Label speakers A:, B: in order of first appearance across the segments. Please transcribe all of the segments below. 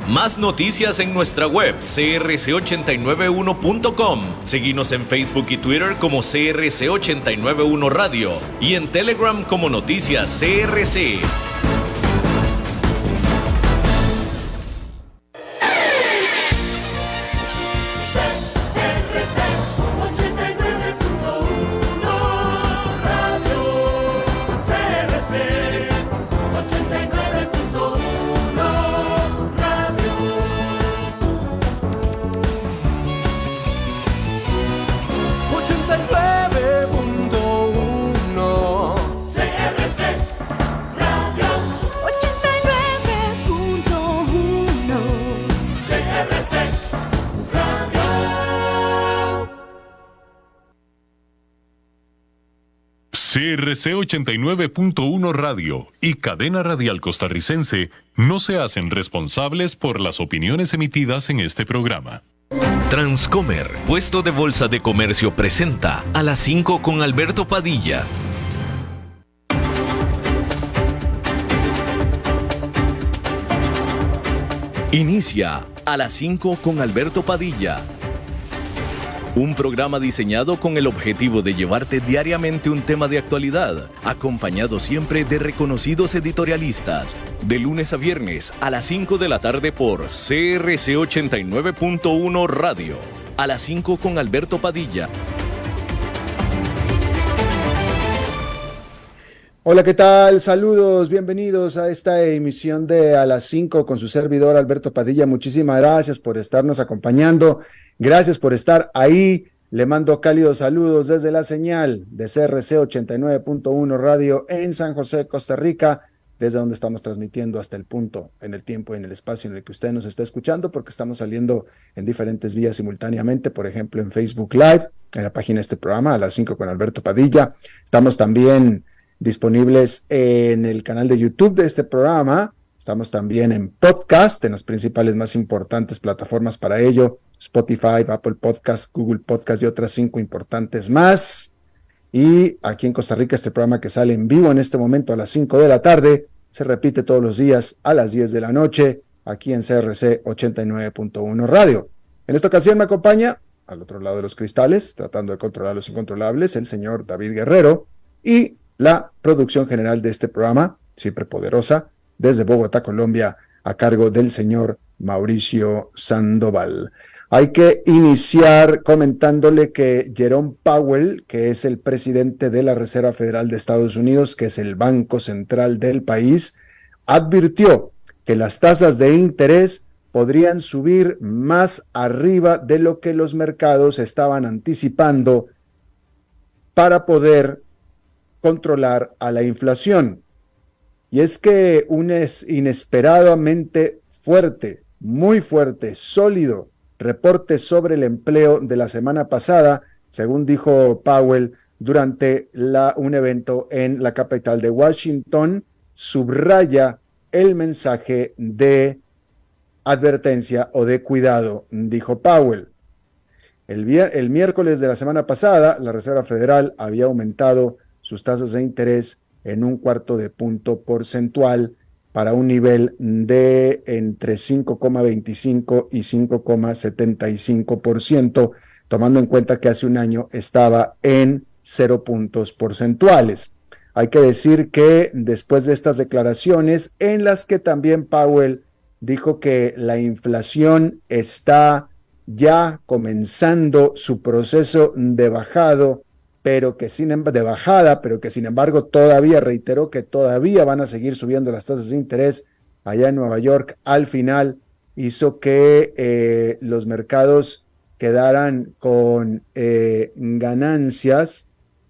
A: Más noticias en nuestra web crc891.com. Seguinos en Facebook y Twitter como CRC891 Radio y en Telegram como Noticias CRC.
B: CRC 89.1 Radio y Cadena Radial Costarricense no se hacen responsables por las opiniones emitidas en este programa.
A: Transcomer, puesto de bolsa de comercio, presenta A las 5 con Alberto Padilla. Inicia A las 5 con Alberto Padilla. Un programa diseñado con el objetivo de llevarte diariamente un tema de actualidad, acompañado siempre de reconocidos editorialistas, de lunes a viernes a las 5 de la tarde por CRC 89.1 Radio. A las 5 con Alberto Padilla.
C: Hola, ¿qué tal? Saludos, bienvenidos a esta emisión de A las 5 con su servidor Alberto Padilla. Muchísimas gracias por estarnos acompañando, gracias por estar ahí. Le mando cálidos saludos desde la señal de CRC 89.1 Radio en San José, Costa Rica, desde donde estamos transmitiendo hasta el punto, en el tiempo y en el espacio en el que usted nos está escuchando, porque estamos saliendo en diferentes vías simultáneamente, por ejemplo en Facebook Live, en la página de este programa, A las 5 con Alberto Padilla. Estamos también disponibles en el canal de YouTube de este programa. Estamos también en podcast, en las principales más importantes plataformas para ello: Spotify, Apple Podcast, Google Podcast y otras 5 importantes más. Y aquí en Costa Rica, este programa que sale en vivo en este momento a las 5 de la tarde, se repite todos los días a las 10 de la noche, aquí en CRC 89.1 Radio. En esta ocasión me acompaña, al otro lado de los cristales, tratando de controlar los incontrolables, el señor David Guerrero, y la producción general de este programa, siempre poderosa, desde Bogotá, Colombia, a cargo del señor Mauricio Sandoval. Hay que iniciar comentándole que Jerome Powell, que es el presidente de la Reserva Federal de Estados Unidos, que es el banco central del país, advirtió que las tasas de interés podrían subir más arriba de lo que los mercados estaban anticipando para poder controlar a la inflación. Y es que un inesperadamente fuerte, muy fuerte, sólido reporte sobre el empleo de la semana pasada, según dijo Powell durante un evento en la capital de Washington, subraya el mensaje de advertencia o de cuidado, dijo Powell. El miércoles de la semana pasada, la Reserva Federal había aumentado sus tasas de interés en 1/4 punto porcentual para un nivel de entre 5,25 y 5,75%, tomando en cuenta que hace un año estaba en 0 puntos porcentuales. Hay que decir que después de estas declaraciones, en las que también Powell dijo que la inflación está ya comenzando su proceso de bajada, pero que sin embargo todavía, reiteró que todavía van a seguir subiendo las tasas de interés allá en Nueva York, al final hizo que los mercados quedaran con ganancias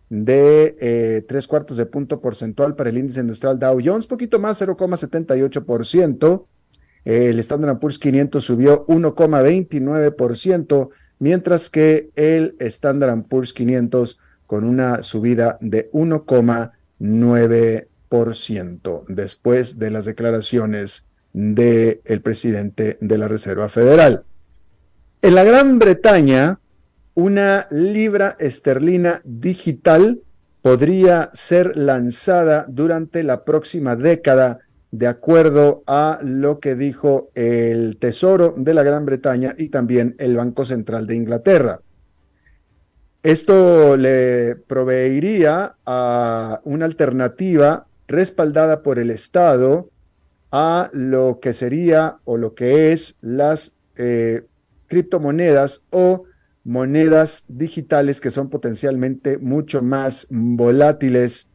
C: de 3/4 punto porcentual para el índice industrial Dow Jones, poquito más, 0,78%. El Standard & Poor's 500 subió 1,29%, mientras que el Standard & Poor's 500 con una subida de 1,9% después de las declaraciones del presidente de la Reserva Federal. En la Gran Bretaña, una libra esterlina digital podría ser lanzada durante la próxima década, de acuerdo a lo que dijo el Tesoro de la Gran Bretaña y también el Banco Central de Inglaterra. Esto le proveería a una alternativa respaldada por el Estado a lo que sería o lo que es las criptomonedas o monedas digitales que son potencialmente mucho más volátiles,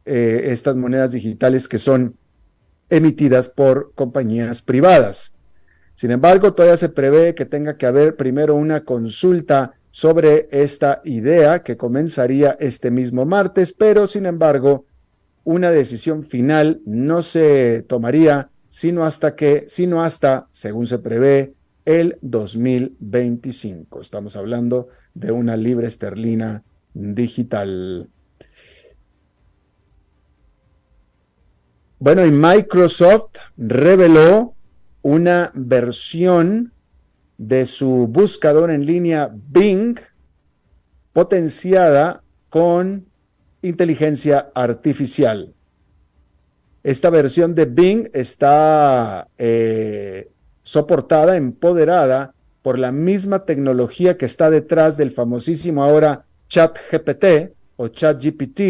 C: estas monedas digitales que son emitidas por compañías privadas. Sin embargo, todavía se prevé que tenga que haber primero una consulta sobre esta idea que comenzaría este mismo martes, pero sin embargo, una decisión final no se tomaría sino hasta, según se prevé, el 2025. Estamos hablando de una libra esterlina digital. Bueno, y Microsoft reveló una versión de su buscador en línea Bing potenciada con inteligencia artificial. Esta versión de Bing está soportada, empoderada por la misma tecnología que está detrás del famosísimo ahora ChatGPT o ChatGPT,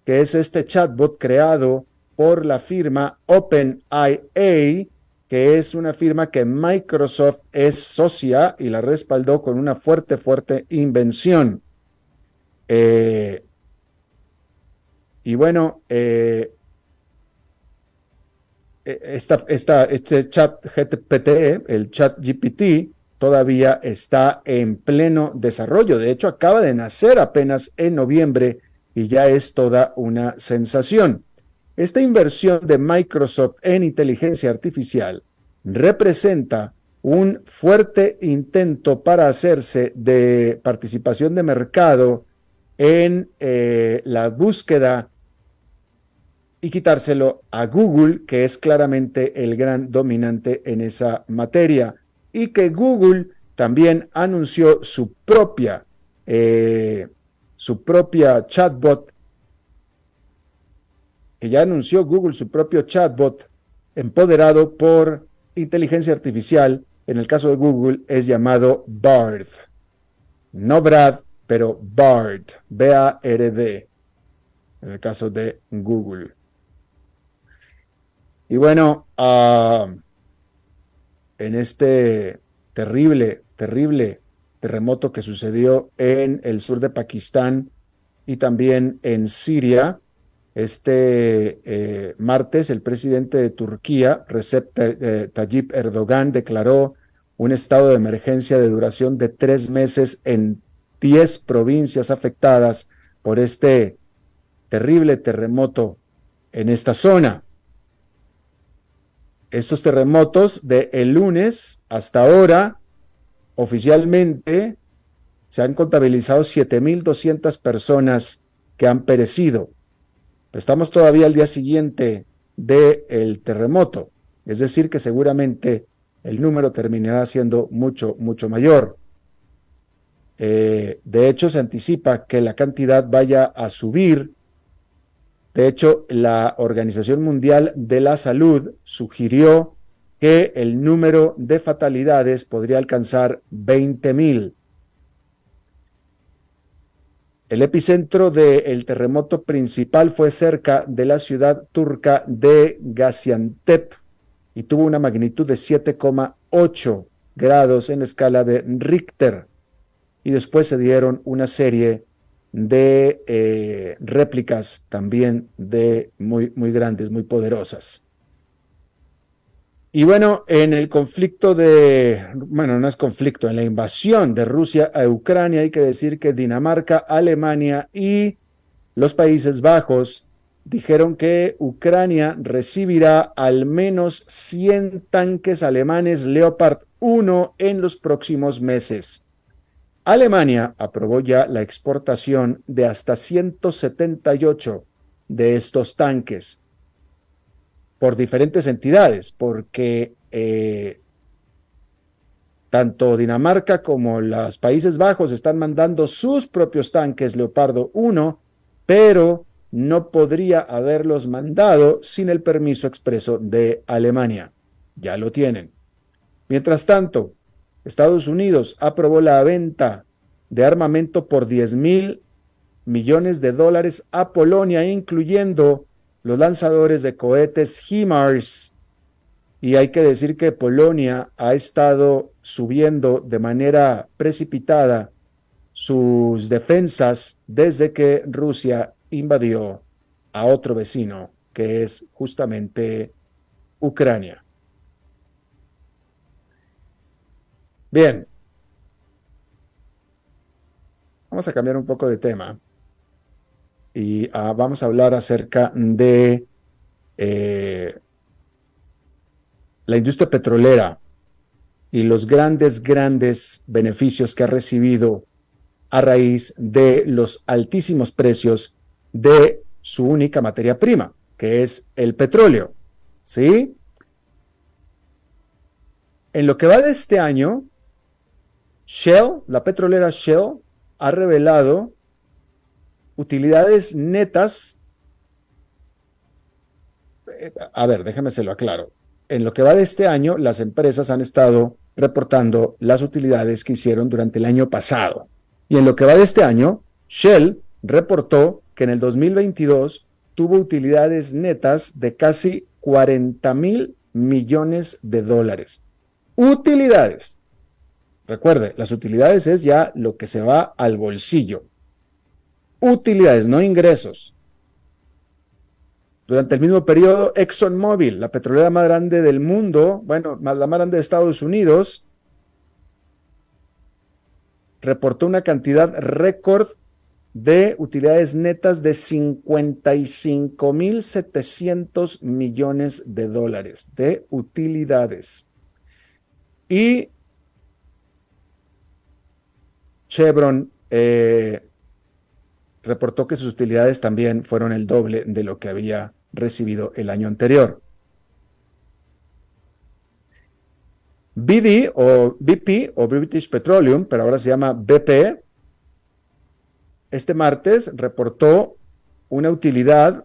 C: que es este chatbot creado por la firma OpenAI, que es una firma que Microsoft es socia y la respaldó con una fuerte invención. Y bueno, este chat GPT, el chat GPT, todavía está en pleno desarrollo. De hecho, acaba de nacer apenas en noviembre y ya es toda una sensación. Esta inversión de Microsoft en inteligencia artificial representa un fuerte intento para hacerse de participación de mercado en la búsqueda y quitárselo a Google, que es claramente el gran dominante en esa materia, y que Google también anunció su propia chatbot, que ya anunció Google su propio chatbot empoderado por inteligencia artificial. En el caso de Google es llamado Bard, no Brad, pero Bard, B-A-R-D, en el caso de Google. Y bueno, en este terrible terremoto que sucedió en el sur de Pakistán y también en Siria, este martes el presidente de Turquía, Recep Tayyip Erdogan, declaró un estado de emergencia de duración de 3 meses en 10 provincias afectadas por este terrible terremoto en esta zona. Estos terremotos de el lunes hasta ahora, oficialmente, se han contabilizado 7,200 personas que han perecido. Estamos todavía al día siguiente del terremoto, es decir, que seguramente el número terminará siendo mucho mayor. De hecho, se anticipa que la cantidad vaya a subir. De hecho, la Organización Mundial de la Salud sugirió que el número de fatalidades podría alcanzar 20,000. El epicentro del terremoto principal fue cerca de la ciudad turca de Gaziantep y tuvo una magnitud de 7,8 grados en la escala de Richter. Y después se dieron una serie de réplicas también de muy grandes, muy poderosas. Y bueno, en el conflicto no es conflicto, en la invasión de Rusia a Ucrania, hay que decir que Dinamarca, Alemania y los Países Bajos dijeron que Ucrania recibirá al menos 100 tanques alemanes Leopard 1 en los próximos meses. Alemania aprobó ya la exportación de hasta 178 de estos tanques por diferentes entidades, porque tanto Dinamarca como los Países Bajos están mandando sus propios tanques Leopardo 1, pero no podría haberlos mandado sin el permiso expreso de Alemania. Ya lo tienen. Mientras tanto, Estados Unidos aprobó la venta de armamento por 10,000 millones de dólares a Polonia, incluyendo los lanzadores de cohetes HIMARS. Y hay que decir que Polonia ha estado subiendo de manera precipitada sus defensas desde que Rusia invadió a otro vecino, que es justamente Ucrania. Bien, vamos a cambiar un poco de tema y vamos a hablar acerca de la industria petrolera y los grandes beneficios que ha recibido a raíz de los altísimos precios de su única materia prima, que es el petróleo. ¿Sí? En lo que va de este año, Shell, la petrolera Shell, ha revelado utilidades netas. A ver, déjame se lo aclaro. En lo que va de este año, las empresas han estado reportando las utilidades que hicieron durante el año pasado. Y en lo que va de este año, Shell reportó que en el 2022 tuvo utilidades netas de casi 40,000 millones de dólares. Utilidades. Recuerde, las utilidades es ya lo que se va al bolsillo. Utilidades, no ingresos. Durante el mismo periodo, ExxonMobil, la petrolera más grande del mundo, bueno, la más grande de Estados Unidos, reportó una cantidad récord de utilidades netas de 55,700 millones de dólares de utilidades. Y Chevron reportó que sus utilidades también fueron el doble de lo que había recibido el año anterior. BP o British Petroleum, pero ahora se llama BP, este martes reportó una utilidad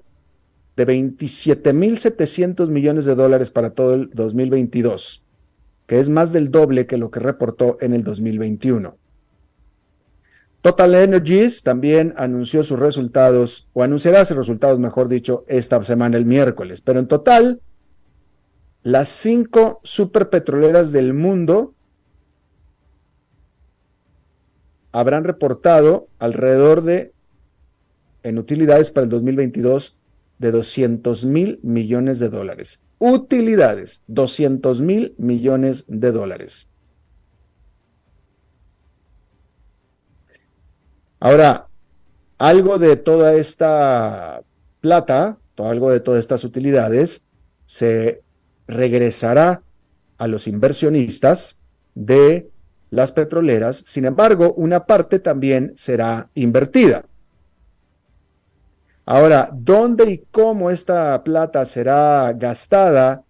C: de 27,700 millones de dólares para todo el 2022, que es más del doble que lo que reportó en el 2021. Total Energies también anunció sus resultados, o anunciará sus resultados, mejor dicho, esta semana, el miércoles. Pero en total, las 5 superpetroleras del mundo habrán reportado alrededor de, en utilidades para el 2022, de 200,000 millones de dólares. Utilidades, 200,000 millones de dólares. Ahora, algo de toda esta plata, algo de todas estas utilidades, se regresará a los inversionistas de las petroleras. Sin embargo, una parte también será invertida. Ahora, ¿dónde y cómo esta plata será gastada?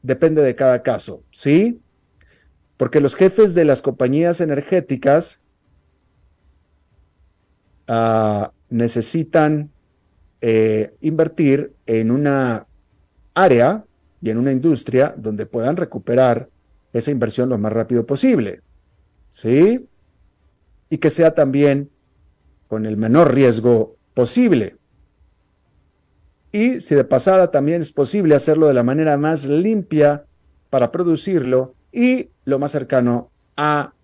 C: Depende de cada caso, ¿sí? Porque los jefes de las compañías energéticas necesitan invertir en una área y en una industria donde puedan recuperar esa inversión lo más rápido posible, ¿sí? Y que sea también con el menor riesgo posible. Y si de pasada también es posible hacerlo de la manera más limpia para producirlo y lo más cercano a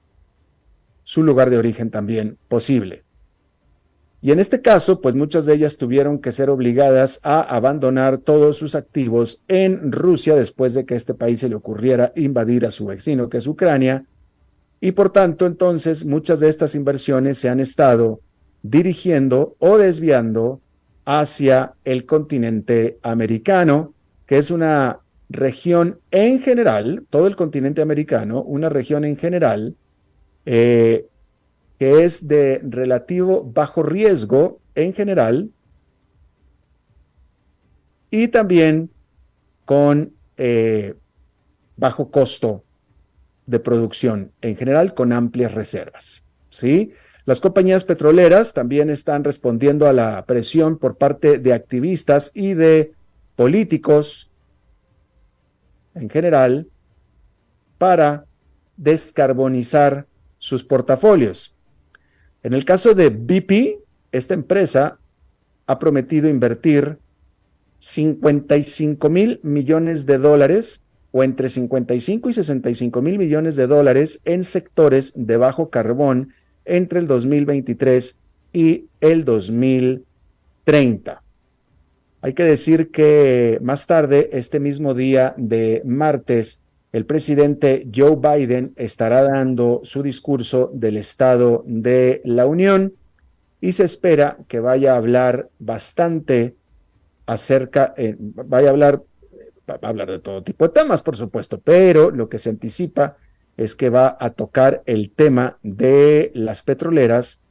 C: su lugar de origen también posible. Y en este caso, pues muchas de ellas tuvieron que ser obligadas a abandonar todos sus activos en Rusia después de que a este país se le ocurriera invadir a su vecino, que es Ucrania. Y por tanto, entonces, muchas de estas inversiones se han estado dirigiendo o desviando hacia el continente americano, que es una región en general, todo el continente americano, una región en general, que es de relativo bajo riesgo en general y también con bajo costo de producción en general, con amplias reservas, ¿sí? Las compañías petroleras también están respondiendo a la presión por parte de activistas y de políticos en general para descarbonizar sus portafolios. En el caso de BP, esta empresa ha prometido invertir 55 mil millones de dólares o entre 55 y 65 mil millones de dólares en sectores de bajo carbón entre el 2023 y el 2030. Hay que decir que más tarde, este mismo día de martes, el presidente Joe Biden estará dando su discurso del Estado de la Unión y se espera que vaya a hablar bastante va a hablar de todo tipo de temas, por supuesto, pero lo que se anticipa es que va a tocar el tema de las petroleras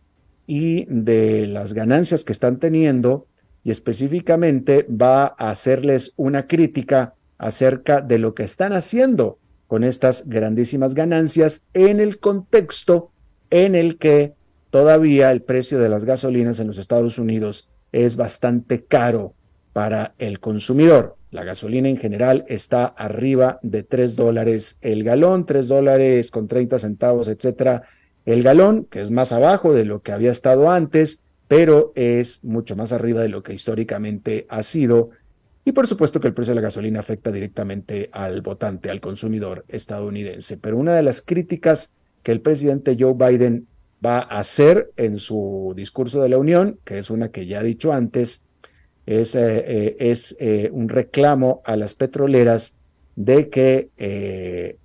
C: y de las ganancias que están teniendo, y específicamente va a hacerles una crítica acerca de lo que están haciendo con estas grandísimas ganancias en el contexto en el que todavía el precio de las gasolinas en los Estados Unidos es bastante caro para el consumidor. La gasolina en general está arriba de $3 el galón, $3.30, etcétera, el galón, que es más abajo de lo que había estado antes, pero es mucho más arriba de lo que históricamente ha sido. Y por supuesto que el precio de la gasolina afecta directamente al votante, al consumidor estadounidense. Pero una de las críticas que el presidente Joe Biden va a hacer en su discurso de la Unión, que es una que ya he dicho antes, es un reclamo a las petroleras de que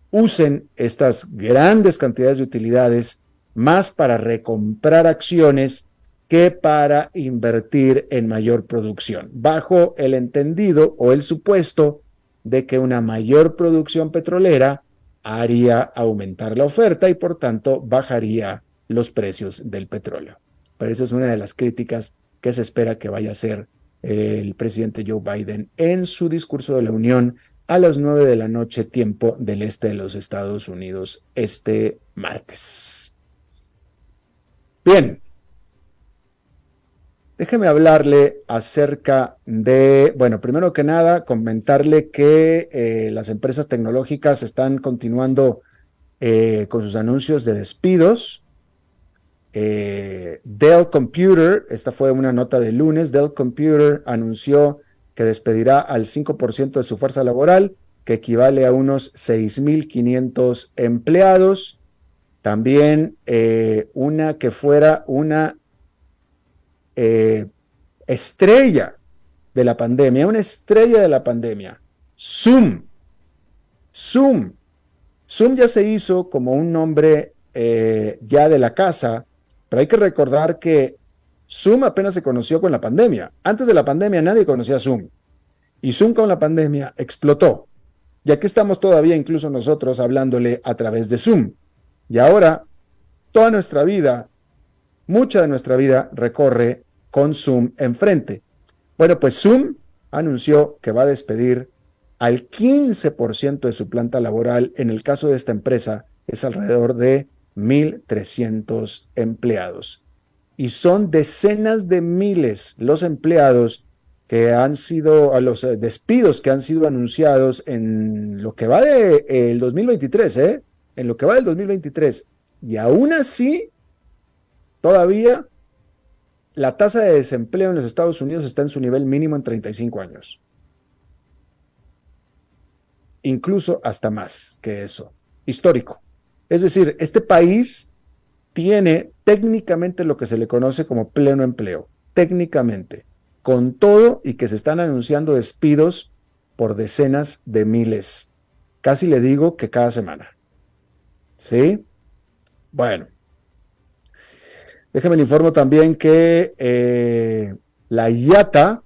C: usen estas grandes cantidades de utilidades más para recomprar acciones que para invertir en mayor producción, bajo el entendido o el supuesto de que una mayor producción petrolera haría aumentar la oferta y por tanto bajaría los precios del petróleo. Pero esa es una de las críticas que se espera que vaya a hacer el presidente Joe Biden en su discurso de la Unión a las 9 de la noche, tiempo del este de los Estados Unidos, este martes. Bien, déjeme hablarle acerca de, bueno, primero que nada, comentarle que las empresas tecnológicas están continuando con sus anuncios de despidos. Dell Computer, esta fue una nota de lunes, Dell Computer anunció que despedirá al 5% de su fuerza laboral, que equivale a unos 6,500 empleados. También una que fuera una estrella de la pandemia, Zoom. Zoom ya se hizo como un nombre ya de la casa, pero hay que recordar que Zoom apenas se conoció con la pandemia. Antes de la pandemia nadie conocía Zoom. Y Zoom con la pandemia explotó. Y aquí estamos todavía incluso nosotros hablándole a través de Zoom. Y ahora toda nuestra vida, mucha de nuestra vida recorre con Zoom enfrente. Bueno, pues Zoom anunció que va a despedir al 15% de su planta laboral. En el caso de esta empresa es alrededor de 1,300 empleados. Y son decenas de miles los empleados que han sido, a los despidos que han sido anunciados en lo que va del 2023, en lo que va del 2023. Y aún así, todavía la tasa de desempleo en los Estados Unidos está en su nivel mínimo en 35 años. Incluso hasta más que eso, histórico. Es decir, este país tiene técnicamente lo que se le conoce como pleno empleo, técnicamente, con todo y que se están anunciando despidos por decenas de miles. Casi le digo que cada semana. ¿Sí? Bueno. Déjeme le informo también que la IATA,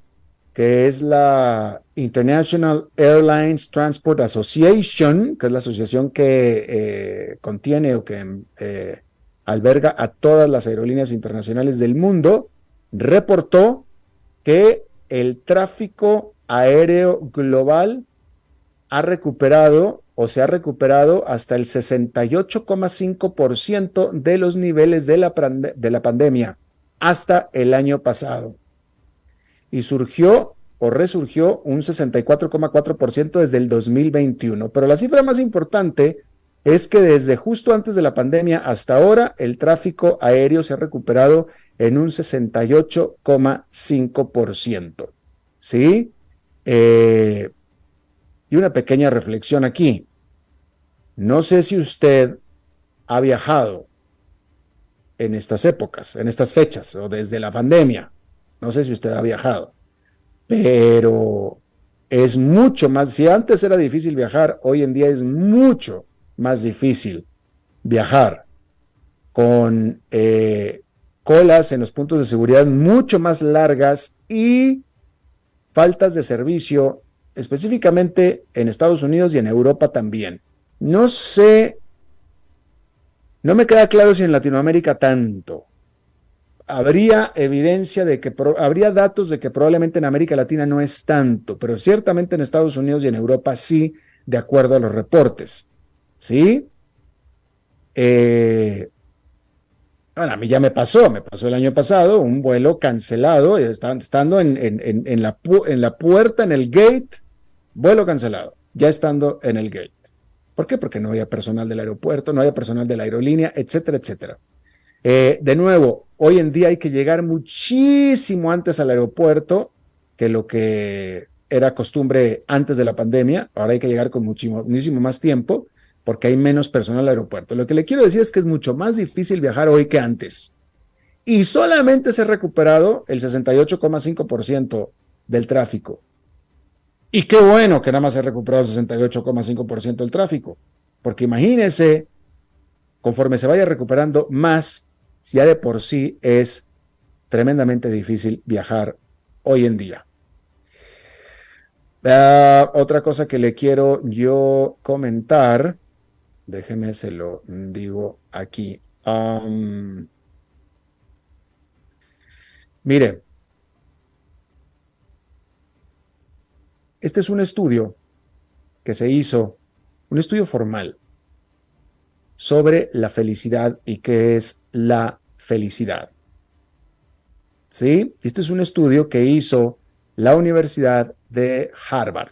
C: que es la International Airlines Transport Association, que es la asociación que contiene o que alberga a todas las aerolíneas internacionales del mundo, reportó que el tráfico aéreo global ha recuperado o se ha recuperado hasta el 68,5% de los niveles de la pandemia hasta el año pasado. Y surgió o resurgió un 64,4% desde el 2021. Pero la cifra más importante es que desde justo antes de la pandemia hasta ahora, el tráfico aéreo se ha recuperado en un 68,5%. ¿Sí? Y una pequeña reflexión aquí. No sé si usted ha viajado en estas épocas, en estas fechas, o desde la pandemia. No sé si usted ha viajado, pero es mucho más, si antes era difícil viajar, hoy en día es mucho más difícil viajar con colas en los puntos de seguridad mucho más largas y faltas de servicio, específicamente en Estados Unidos y en Europa también. No sé, no me queda claro si en Latinoamérica tanto. Habría evidencia de que, habría datos de que probablemente en América Latina no es tanto, pero ciertamente en Estados Unidos y en Europa sí, de acuerdo a los reportes. ¿Sí? Bueno, a mí ya me pasó el año pasado, un vuelo cancelado, estando en la puerta, en el gate, vuelo cancelado, ya estando en el gate. ¿Por qué? Porque no había personal del aeropuerto, no había personal de la aerolínea, etcétera, etcétera. De nuevo, hoy en día hay que llegar muchísimo antes al aeropuerto que lo que era costumbre antes de la pandemia. Ahora hay que llegar con muchísimo más tiempo porque hay menos personal al aeropuerto. Lo que le quiero decir es que es mucho más difícil viajar hoy que antes. Y solamente se ha recuperado el 68,5% del tráfico. Y qué bueno que nada más se ha recuperado el 68,5% del tráfico. Porque imagínense, conforme se vaya recuperando más, ya de por sí es tremendamente difícil viajar hoy en día. Otra cosa que le quiero yo comentar, déjeme se lo digo aquí. Mire, este es un estudio que se hizo, un estudio formal sobre la felicidad y qué es la felicidad. ¿Sí? Este es un estudio que hizo la Universidad de Harvard.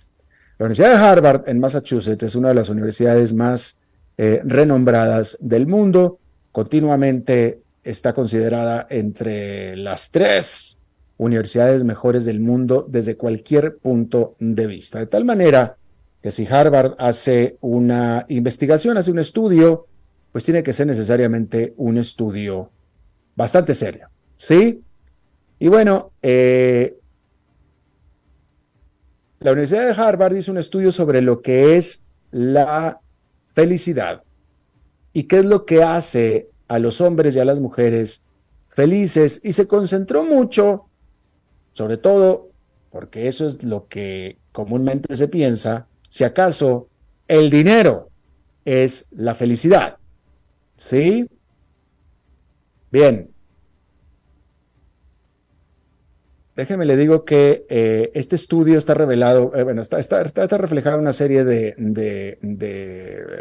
C: La Universidad de Harvard en Massachusetts es una de las universidades más renombradas del mundo. Continuamente está considerada entre las 3 universidades mejores del mundo desde cualquier punto de vista. De tal manera que si Harvard hace una investigación, hace un estudio, pues tiene que ser necesariamente un estudio bastante serio, ¿sí? Y bueno, la Universidad de Harvard hizo un estudio sobre lo que es la felicidad y qué es lo que hace a los hombres y a las mujeres felices, y se concentró mucho, sobre todo, porque eso es lo que comúnmente se piensa, si acaso el dinero es la felicidad. ¿Sí? Bien. Déjeme le digo que este estudio está revelado, bueno, está reflejado en una serie de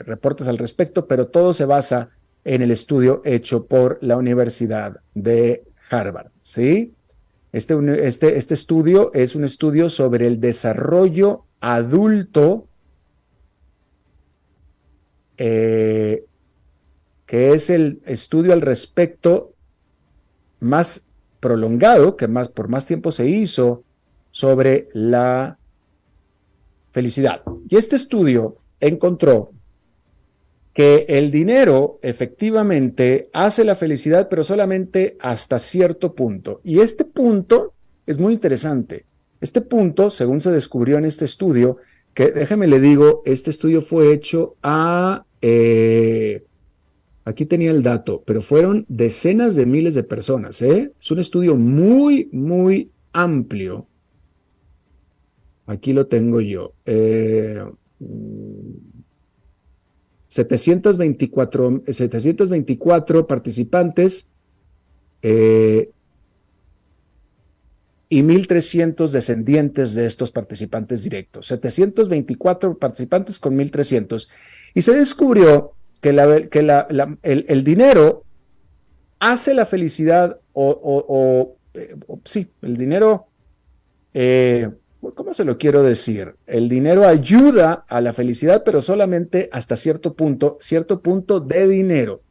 C: reportes al respecto, pero todo se basa en el estudio hecho por la Universidad de Harvard, ¿sí? Este estudio es un estudio sobre el desarrollo adulto, que es el estudio al respecto más prolongado, que por más tiempo se hizo sobre la felicidad. Y este estudio encontró que el dinero efectivamente hace la felicidad, pero solamente hasta cierto punto. Y este punto es muy interesante. Este punto, según se descubrió en este estudio, que déjeme le digo, este estudio fue hecho aquí tenía el dato, pero fueron decenas de miles de personas, ¿eh? Es un estudio muy, muy amplio. Aquí lo tengo yo. 724 participantes y 1.300 descendientes de estos participantes directos. 724 participantes con 1.300. Y se descubrió que el dinero hace la felicidad sí, el dinero, ¿cómo se lo quiero decir? El dinero ayuda a la felicidad, pero solamente hasta cierto punto de dinero.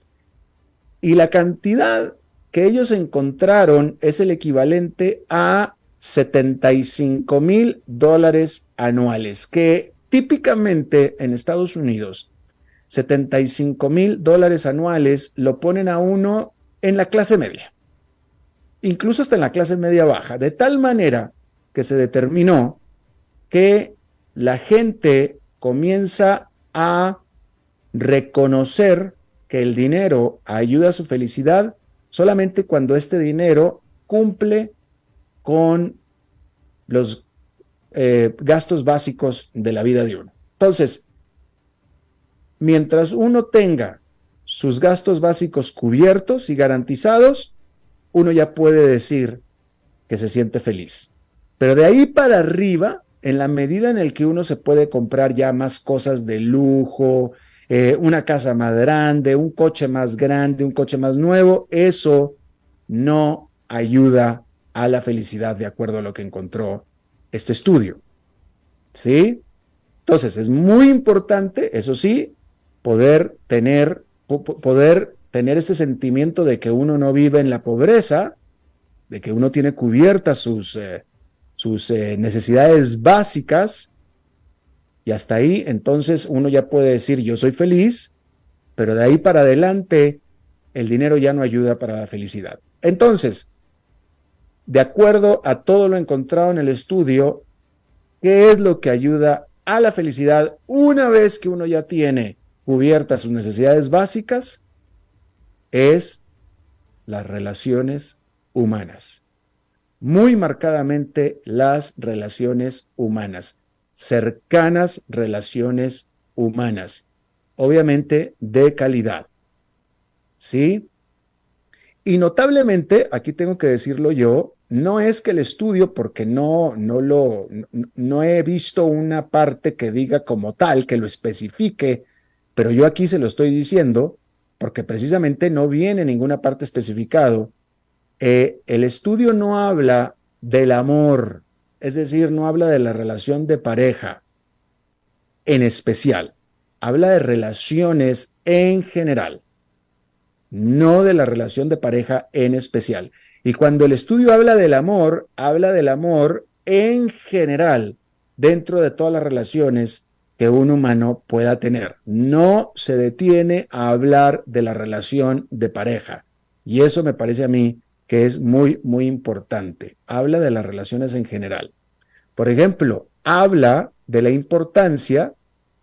C: Y la cantidad que ellos encontraron es el equivalente a $75,000 anuales, que típicamente en Estados Unidos, $75,000 anuales lo ponen a uno en la clase media, incluso hasta en la clase media baja, de tal manera que se determinó que la gente comienza a reconocer que el dinero ayuda a su felicidad solamente cuando este dinero cumple con los gastos básicos de la vida de uno. Entonces, mientras uno tenga sus gastos básicos cubiertos y garantizados, uno ya puede decir que se siente feliz. Pero de ahí para arriba, en la medida en el que uno se puede comprar ya más cosas de lujo, una casa más grande, un coche más grande, un coche más nuevo, eso no ayuda a la felicidad de acuerdo a lo que encontró este estudio. ¿Sí? Entonces, es muy importante, eso sí, poder tener este sentimiento de que uno no vive en la pobreza, de que uno tiene cubiertas sus necesidades básicas, y hasta ahí, entonces uno ya puede decir, yo soy feliz, pero de ahí para adelante, el dinero ya no ayuda para la felicidad. Entonces, de acuerdo a todo lo encontrado en el estudio, ¿qué es lo que ayuda a la felicidad una vez que uno ya tiene cubiertas sus necesidades básicas? Es las relaciones humanas. Muy marcadamente las relaciones humanas, cercanas relaciones humanas, obviamente de calidad, ¿sí? Y notablemente, aquí tengo que decirlo yo, no es que el estudio, porque no he visto una parte que diga como tal, que lo especifique, pero yo aquí se lo estoy diciendo, porque precisamente no viene en ninguna parte especificado. El estudio no habla del amor, es decir, no habla de la relación de pareja en especial, habla de relaciones en general, no de la relación de pareja en especial. Y cuando el estudio habla del amor en general, dentro de todas las relaciones que un humano pueda tener. No se detiene a hablar de la relación de pareja. Y eso me parece a mí que es muy, muy importante. Habla de las relaciones en general. Por ejemplo, habla de la importancia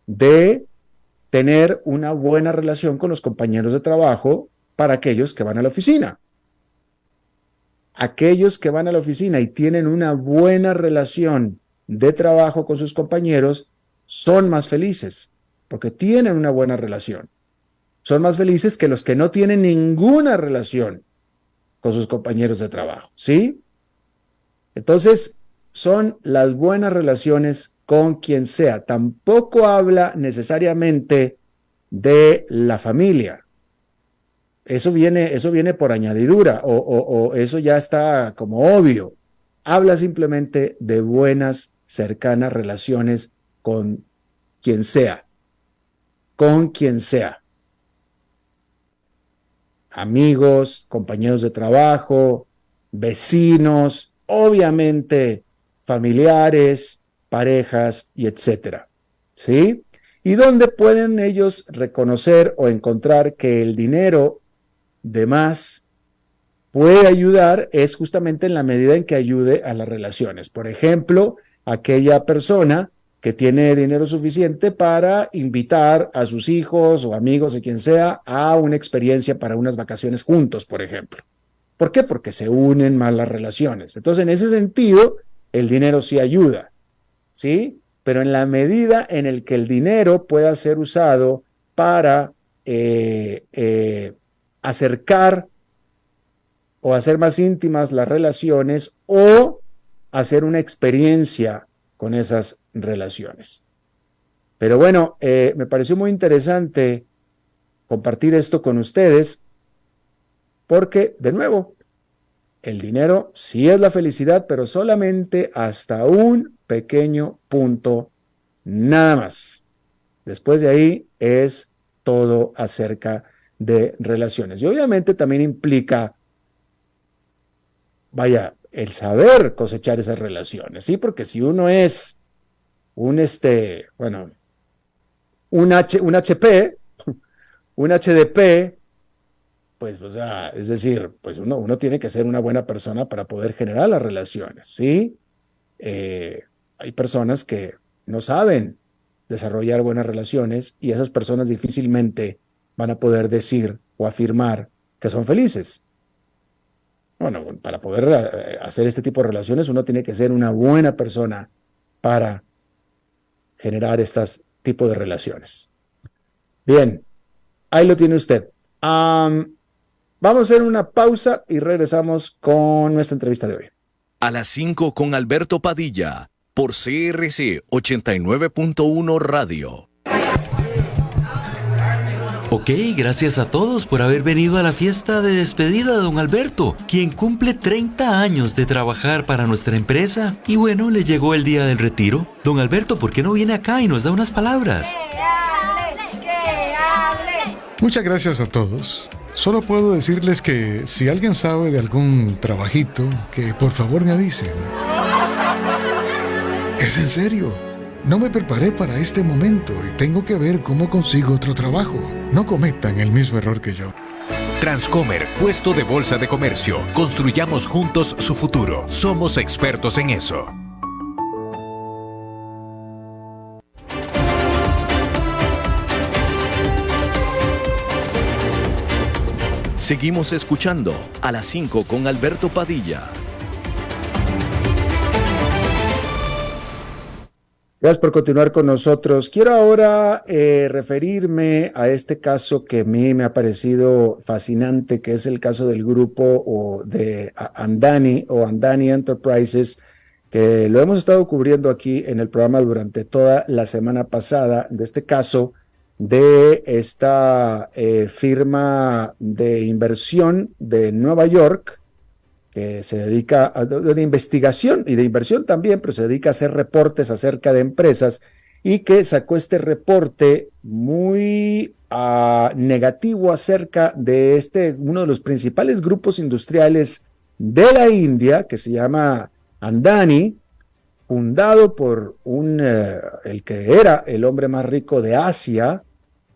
C: de tener una buena relación con los compañeros de trabajo para aquellos que van a la oficina. Aquellos que van a la oficina y tienen una buena relación de trabajo con sus compañeros son más felices porque tienen una buena relación. Son más felices que los que no tienen ninguna relación con sus compañeros de trabajo, ¿sí? Entonces, son las buenas relaciones con quien sea. Tampoco habla necesariamente de la familia. Eso viene por añadidura o eso ya está como obvio. Habla simplemente de buenas, cercanas relaciones con quien sea. Con quien sea. Amigos, compañeros de trabajo, vecinos, obviamente familiares, parejas y etcétera. ¿Sí? Y dónde pueden ellos reconocer o encontrar que el dinero de más puede ayudar es justamente en la medida en que ayude a las relaciones. Por ejemplo, aquella persona que tiene dinero suficiente para invitar a sus hijos o amigos o quien sea a una experiencia para unas vacaciones juntos, por ejemplo. ¿Por qué? Porque se unen más las relaciones. Entonces, en ese sentido, el dinero sí ayuda, ¿sí? Pero en la medida en el que el dinero pueda ser usado para acercar o hacer más íntimas las relaciones o hacer una experiencia con esas relaciones. Pero bueno, me pareció muy interesante compartir esto con ustedes porque, de nuevo, el dinero sí es la felicidad, pero solamente hasta un pequeño punto, nada más. Después de ahí es todo acerca de relaciones. Y obviamente también implica, vaya, el saber cosechar esas relaciones, ¿sí? Porque si uno es un HP, un HDP, pues, o sea, es decir, pues uno tiene que ser una buena persona para poder generar las relaciones, ¿sí? Hay personas que no saben desarrollar buenas relaciones y esas personas difícilmente van a poder decir o afirmar que son felices. Bueno, para poder hacer este tipo de relaciones uno tiene que ser una buena persona para generar estos tipos de relaciones. Bien, ahí lo tiene usted. Vamos a hacer una pausa y regresamos con nuestra entrevista de hoy.
A: A las 5 con Alberto Padilla, por CRC 89.1 Radio.
D: Ok, gracias a todos por haber venido a la fiesta de despedida de don Alberto, quien cumple 30 años de trabajar para nuestra empresa. Y bueno, le llegó el día del retiro. Don Alberto, ¿por qué no viene acá y nos da unas palabras?
E: ¡Que hable!
F: Muchas gracias a todos. Solo puedo decirles que si alguien sabe de algún trabajito, que por favor me avisen. Es en serio. No me preparé para este momento y tengo que ver cómo consigo otro trabajo. No cometan el mismo error que yo.
G: Transcomer, puesto de bolsa de comercio. Construyamos juntos su futuro. Somos expertos en eso.
A: Seguimos escuchando a las 5 con Alberto Padilla.
C: Gracias por continuar con nosotros. Quiero ahora referirme a este caso que a mí me ha parecido fascinante, que es el caso del grupo de Andani o Andani Enterprises, que lo hemos estado cubriendo aquí en el programa durante toda la semana pasada, de este caso de esta firma de inversión de Nueva York, que se dedica de investigación y de inversión también, pero se dedica a hacer reportes acerca de empresas y que sacó este reporte muy negativo acerca de uno de los principales grupos industriales de la India, que se llama Andani, fundado por el que era el hombre más rico de Asia,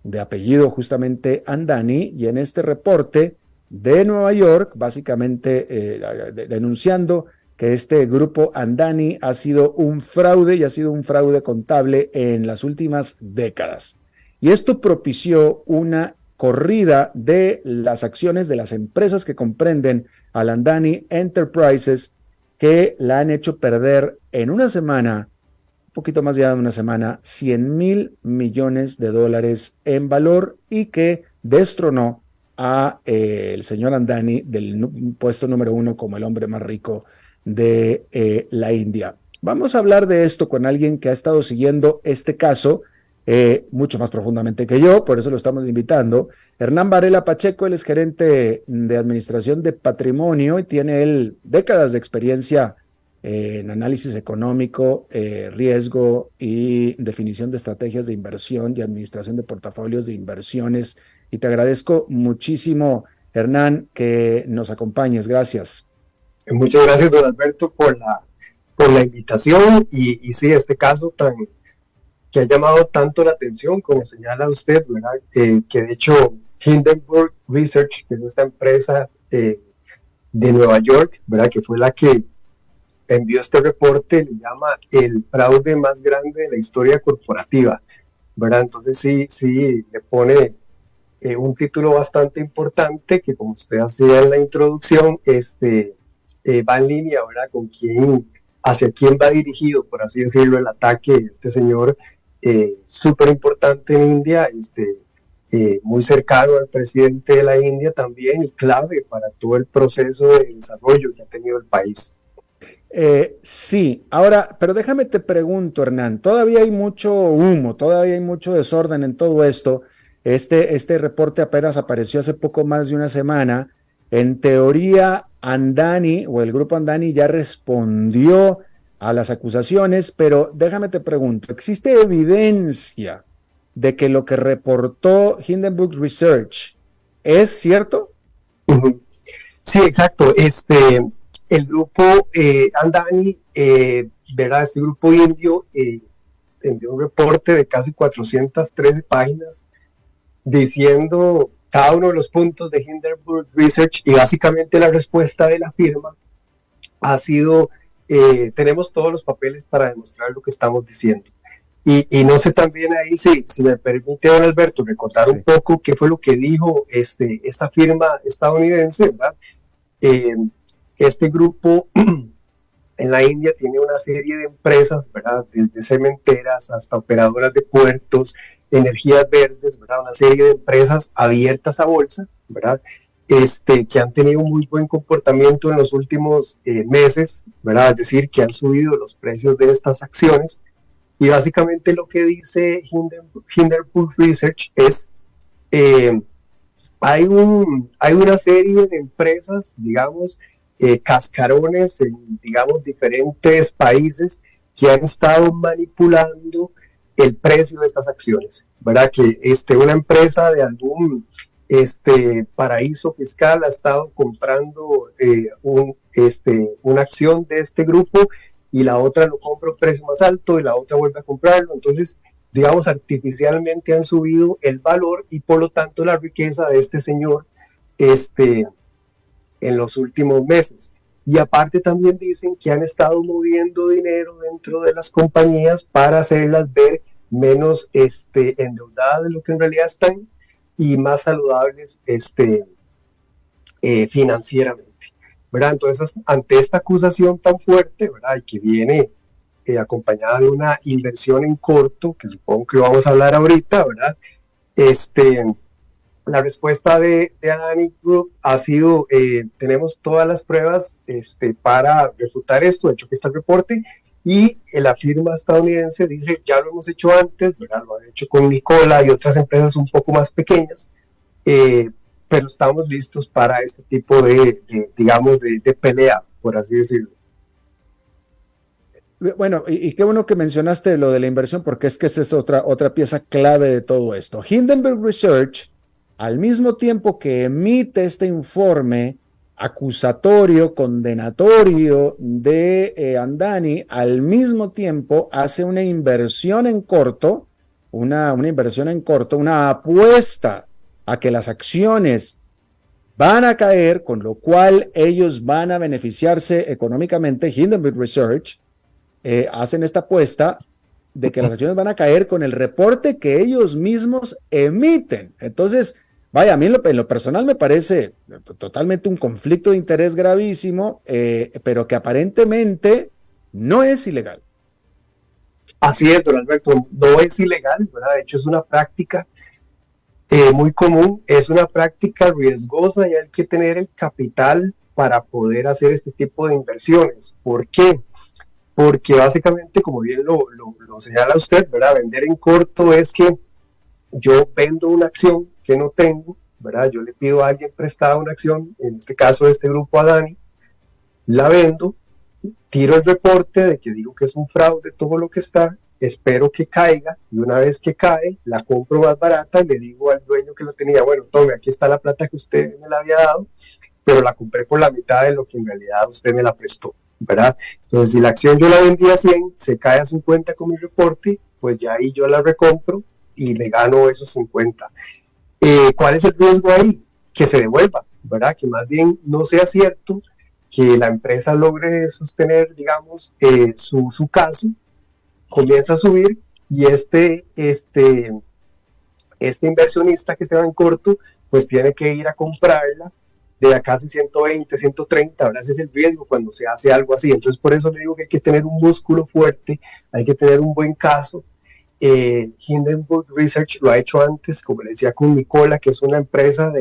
C: de apellido justamente Andani, y en este reporte de Nueva York, básicamente denunciando que este grupo Andani ha sido un fraude y ha sido un fraude contable en las últimas décadas. Y esto propició una corrida de las acciones de las empresas que comprenden al Andani Enterprises, que la han hecho perder en una semana, un poquito más allá de una semana, $100,000 millones en valor y que destronó a el señor Andani del puesto número 1 como el hombre más rico de la India. Vamos a hablar de esto con alguien que ha estado siguiendo este caso mucho más profundamente que yo, por eso lo estamos invitando. Hernán Varela Pacheco, él es gerente de administración de patrimonio y tiene él décadas de experiencia en análisis económico, riesgo y definición de estrategias de inversión y administración de portafolios de inversiones. Y te agradezco muchísimo, Hernán, que nos acompañes. Gracias.
H: Muchas gracias, don Alberto, por la invitación y sí, este caso que ha llamado tanto la atención, como señala usted, ¿verdad? Que de hecho Hindenburg Research, que es esta empresa de Nueva York, ¿verdad? Que fue la que envió este reporte, le llama el fraude más grande de la historia corporativa, ¿verdad? Entonces sí le pone un título bastante importante que, como usted hacía en la introducción, va en línea, ¿verdad? Hacia quién va dirigido, por así decirlo, el ataque de este señor súper importante en India, muy cercano al presidente de la India también y clave para todo el proceso de desarrollo que ha tenido el país.
C: Sí, ahora, pero déjame te pregunto, Hernán, todavía hay mucho humo, todavía hay mucho desorden en todo esto. Este reporte apenas apareció hace poco más de una semana. En teoría, Andani o el grupo Andani ya respondió a las acusaciones, pero déjame te pregunto, ¿existe evidencia de que lo que reportó Hindenburg Research es cierto?
H: Ujú. Sí, exacto. El grupo Andani, ¿verdad? Este grupo indio envió un reporte de casi 413 páginas diciendo cada uno de los puntos de Hindenburg Research, y básicamente la respuesta de la firma ha sido, tenemos todos los papeles para demostrar lo que estamos diciendo. Y no sé también ahí si me permite, don Alberto, recordar un poco qué fue lo que dijo esta firma estadounidense, ¿verdad? Este grupo en la India tiene una serie de empresas, ¿verdad? Desde cementeras hasta operadoras de puertos, energías verdes, ¿verdad? Una serie de empresas abiertas a bolsa, ¿verdad? Que han tenido un muy buen comportamiento en los últimos meses, ¿verdad? Es decir, que han subido los precios de estas acciones. Y básicamente lo que dice Hindenburg Research es, hay una serie de empresas, digamos, cascarones en, digamos, diferentes países que han estado manipulando el precio de estas acciones, ¿verdad? Que una empresa de algún paraíso fiscal ha estado comprando una acción de este grupo, y la otra lo compra a un precio más alto y la otra vuelve a comprarlo. Entonces, digamos, artificialmente han subido el valor y por lo tanto la riqueza de este señor en los últimos meses. Y aparte también dicen que han estado moviendo dinero dentro de las compañías para hacerlas ver menos endeudadas de lo que en realidad están y más saludables financieramente, ¿verdad? Entonces, ante esta acusación tan fuerte, ¿verdad? Y que viene acompañada de una inversión en corto, que supongo que vamos a hablar ahorita, ¿verdad? La respuesta de Adani Group ha sido, tenemos todas las pruebas para refutar esto, de hecho que está el reporte, y la firma estadounidense dice, ya lo hemos hecho antes, ¿verdad? Lo han hecho con Nikola y otras empresas un poco más pequeñas, pero estamos listos para este tipo digamos, de pelea, por así decirlo.
C: Bueno, y qué bueno que mencionaste lo de la inversión, porque es que esa es otra pieza clave de todo esto. Hindenburg Research, al mismo tiempo que emite este informe acusatorio, condenatorio de Andani, al mismo tiempo hace una inversión en corto, una apuesta a que las acciones van a caer, con lo cual ellos van a beneficiarse económicamente. Hindenburg Research hacen esta apuesta de que las acciones van a caer con el reporte que ellos mismos emiten. Entonces, vaya, a mí en lo personal me parece totalmente un conflicto de interés gravísimo, pero que aparentemente no es ilegal.
H: Así es, don Alberto, no es ilegal, ¿verdad? De hecho es una práctica muy común, es una práctica riesgosa y hay que tener el capital para poder hacer este tipo de inversiones. ¿Por qué? Porque básicamente, como bien lo señala usted, ¿verdad? Vender en corto es que yo vendo una acción que no tengo, ¿verdad? Yo le pido a alguien prestada una acción, en este caso este grupo Adani, la vendo, tiro el reporte de que digo que es un fraude todo lo que está, espero que caiga, y una vez que cae, la compro más barata y le digo al dueño que lo tenía, bueno, tome, aquí está la plata que usted me la había dado, pero la compré por la mitad de lo que en realidad usted me la prestó, ¿verdad? Entonces, si la acción yo la vendí a 100, se cae a 50 con mi reporte, pues ya ahí yo la recompro y me gano esos 50. ¿Cuál es el riesgo ahí? Que se devuelva, ¿verdad? Que más bien no sea cierto, que la empresa logre sostener, digamos, su caso, comienza a subir y este inversionista que se va en corto, pues tiene que ir a comprarla de a casi 120, 130, ¿verdad? Ese es el riesgo cuando se hace algo así. Entonces, por eso le digo que hay que tener un músculo fuerte, hay que tener un buen caso. Hindenburg Research lo ha hecho antes, como le decía, con Nikola, que es una empresa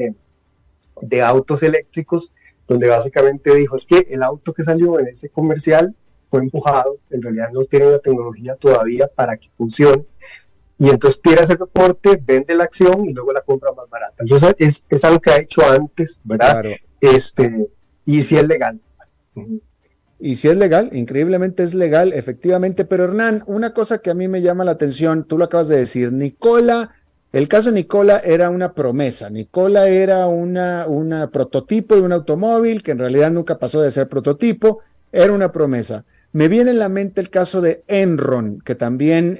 H: de autos eléctricos. donde básicamente dijo, es que el auto que salió en ese comercial fue empujado, en realidad no tiene la tecnología todavía para que funcione, y entonces tira ese reporte, vende la acción y luego la compra más barata. Entonces es algo que ha hecho antes, ¿verdad?
C: Claro.
H: Y si es legal.
C: Y si es legal, increíblemente es legal, efectivamente. Pero Hernán, una cosa que a mí me llama la atención, tú lo acabas de decir, Nikola, el caso de Nikola era una promesa. Nikola era una prototipo de un automóvil que en realidad nunca pasó de ser prototipo, era una promesa. Me viene en la mente el caso de Enron, que también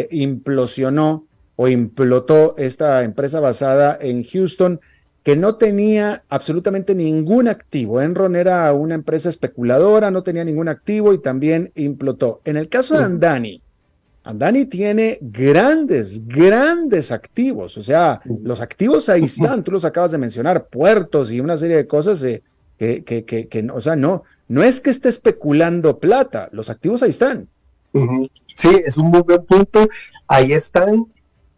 C: implosionó o implotó esta empresa basada en Houston, que no tenía absolutamente ningún activo. Enron era una empresa especuladora, no tenía ningún activo y también implotó. En el caso de Andani tiene grandes activos, o sea, los activos ahí están, tú los acabas de mencionar, puertos y una serie de cosas que o sea, no es que esté especulando plata, los activos ahí están.
H: Sí, es un muy buen punto, ahí están.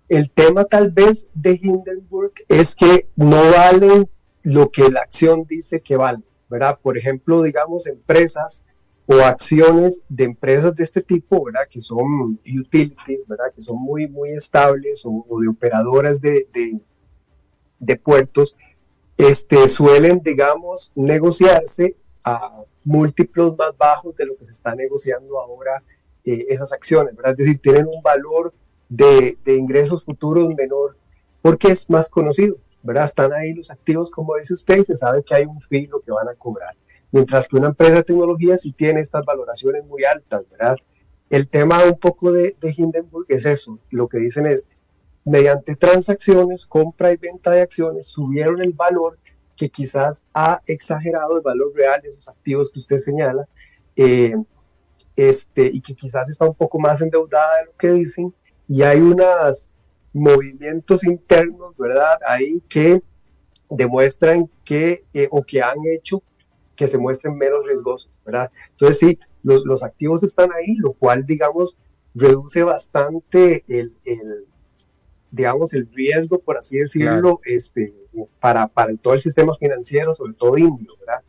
H: El tema tal vez de Hindenburg es que no valen lo que la acción dice que vale, ¿verdad? Por ejemplo, digamos, empresas o acciones de empresas de este tipo, ¿verdad? Que son utilities, ¿verdad? Que son muy, muy estables o de operadoras de puertos, suelen, digamos, negociarse a múltiplos más bajos de lo que se está negociando ahora esas acciones, ¿verdad? Es decir, tienen un valor de ingresos futuros menor porque es más conocido, ¿verdad? Están ahí los activos, como dice usted, y se sabe que hay un fee lo que van a cobrar. Mientras que una empresa de tecnología sí tiene estas valoraciones muy altas, ¿verdad? El tema un poco de Hindenburg es eso, lo que dicen es, mediante transacciones, compra y venta de acciones, subieron el valor que quizás ha exagerado el valor real de esos activos que usted señala, y que quizás está un poco más endeudada de lo que dicen, y hay unos movimientos internos, ¿verdad? Ahí que demuestran que, o que han hecho que se muestren menos riesgosos, ¿verdad? Entonces sí, los activos están ahí, lo cual, digamos, reduce bastante digamos, el riesgo, por así decirlo, claro. para todo el sistema financiero, sobre todo indio, ¿verdad?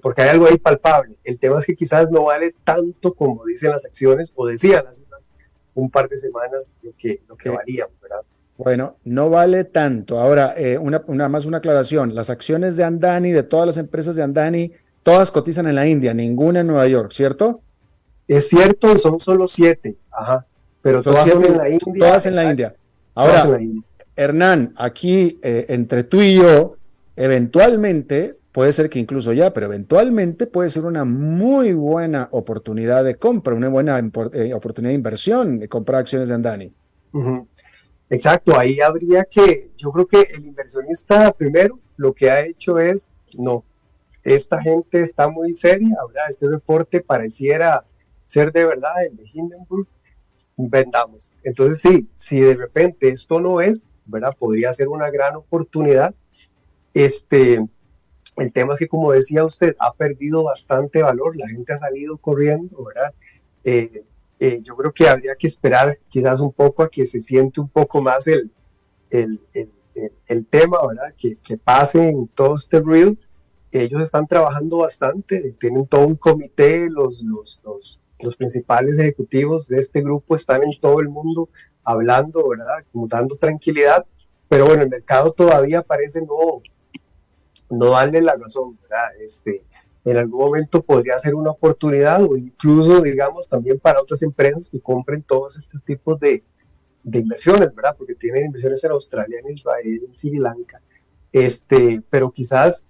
H: Porque hay algo ahí palpable. El tema es que quizás no vale tanto como dicen las acciones, o decían hace un par de semanas lo que valían, ¿verdad?
C: Bueno, no vale tanto. Ahora, una aclaración. Las acciones de Andani, de todas las empresas de Andani, todas cotizan en la India, ninguna en Nueva York, ¿cierto?
H: Es cierto, son solo 7, pero todas son en la India.
C: Todas en la India. Ahora, en la India. Hernán, aquí entre tú y yo, eventualmente, puede ser que incluso ya, pero eventualmente puede ser una muy buena oportunidad de compra, una buena oportunidad de inversión, de comprar acciones de Andani.
H: Exacto, ahí habría que, yo creo que el inversionista primero lo que ha hecho es, no, esta gente está muy seria, ¿verdad? Este reporte pareciera ser de verdad el de Hindenburg, vendamos. Entonces sí, si de repente esto no es, ¿verdad? Podría ser una gran oportunidad. El tema es que, como decía usted, ha perdido bastante valor, la gente ha salido corriendo, ¿verdad? Yo creo que habría que esperar quizás un poco a que se siente un poco más el tema, ¿verdad? Que pase en todo este ruido. Ellos están trabajando bastante, tienen todo un comité, los principales ejecutivos de este grupo están en todo el mundo hablando, ¿verdad? Como dando tranquilidad, pero bueno, el mercado todavía parece no darle la razón, ¿verdad? En algún momento podría ser una oportunidad o incluso, digamos, también para otras empresas que compren todos estos tipos de inversiones, ¿verdad? Porque tienen inversiones en Australia, en Israel, en Sri Lanka, pero quizás